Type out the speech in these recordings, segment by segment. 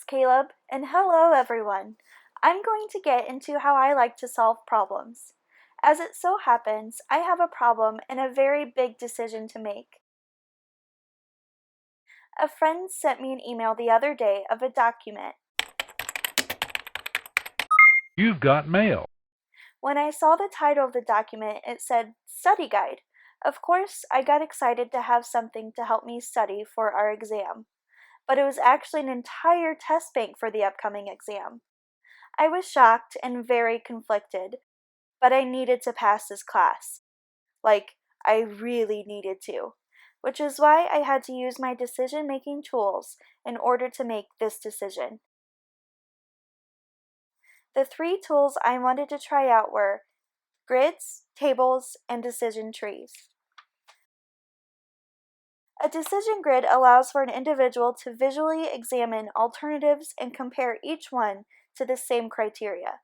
Caleb, and hello everyone. I'm going to get into how I like to solve problems. As it so happens, I have a problem and a very big decision to make. A friend sent me an email the other day of a document. You've got mail. When I saw the title of the document, it said Study Guide. Of course, I got excited to have something to help me study for our exam, but it was actually an entire test bank for the upcoming exam. I was shocked and very conflicted, but I needed to pass this class. Like, I really needed to. Which is why I had to use my decision-making tools in order to make this decision. The three tools I wanted to try out were grids, tables, and decision trees. A decision grid allows for an individual to visually examine alternatives and compare each one to the same criteria.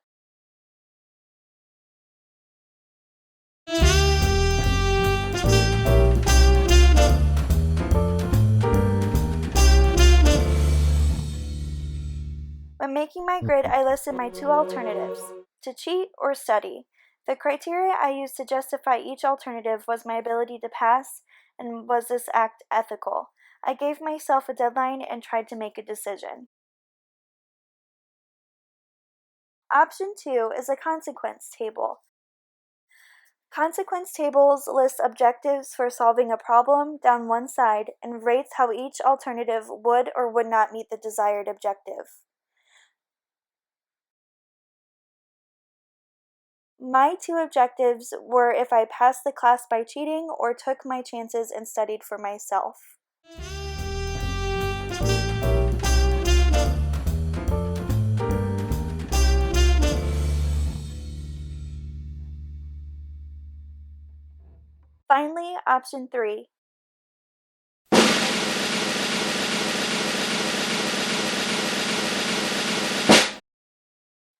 When making my grid, I listed my two alternatives, to cheat or study. The criteria I used to justify each alternative was my ability to pass and was this act ethical. I gave myself a deadline and tried to make a decision. Option 2 is a consequence table. Consequence tables list objectives for solving a problem down one side and rates how each alternative would or would not meet the desired objective. My two objectives were if I passed the class by cheating or took my chances and studied for myself. Finally, option 3.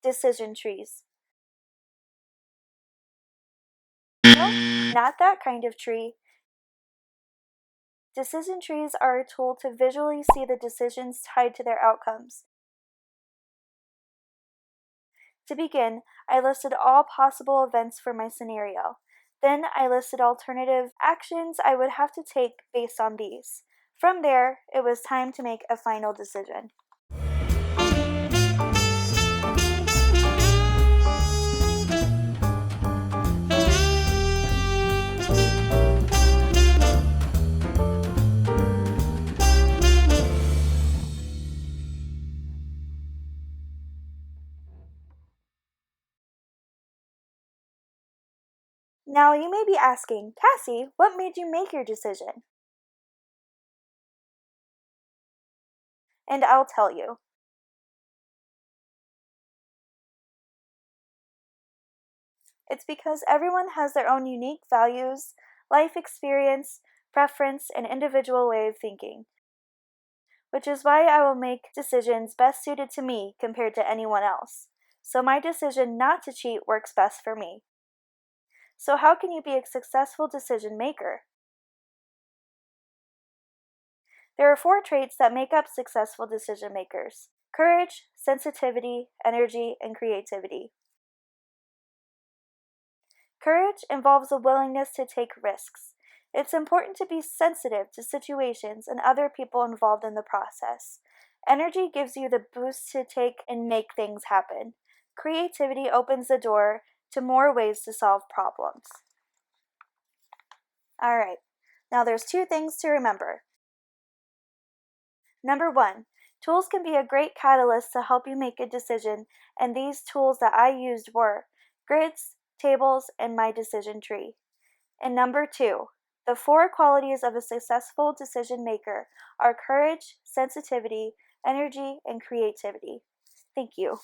Decision trees. No, not that kind of tree. Decision trees are a tool to visually see the decisions tied to their outcomes. To begin, I listed all possible events for my scenario. Then I listed alternative actions I would have to take based on these. From there, it was time to make a final decision. Now you may be asking, Cassie, what made you make your decision? And I'll tell you. It's because everyone has their own unique values, life experience, preference, and individual way of thinking, which is why I will make decisions best suited to me compared to anyone else. So my decision not to cheat works best for me. So how can you be a successful decision maker? There are 4 traits that make up successful decision makers: courage, sensitivity, energy, and creativity. Courage involves a willingness to take risks. It's important to be sensitive to situations and other people involved in the process. Energy gives you the boost to take and make things happen. Creativity opens the door to more ways to solve problems. Alright, now there's 2 things to remember. Number 1, tools can be a great catalyst to help you make a decision, and these tools that I used were grids, tables, and my decision tree. And number 2, the 4 qualities of a successful decision maker are courage, sensitivity, energy, and creativity. Thank you.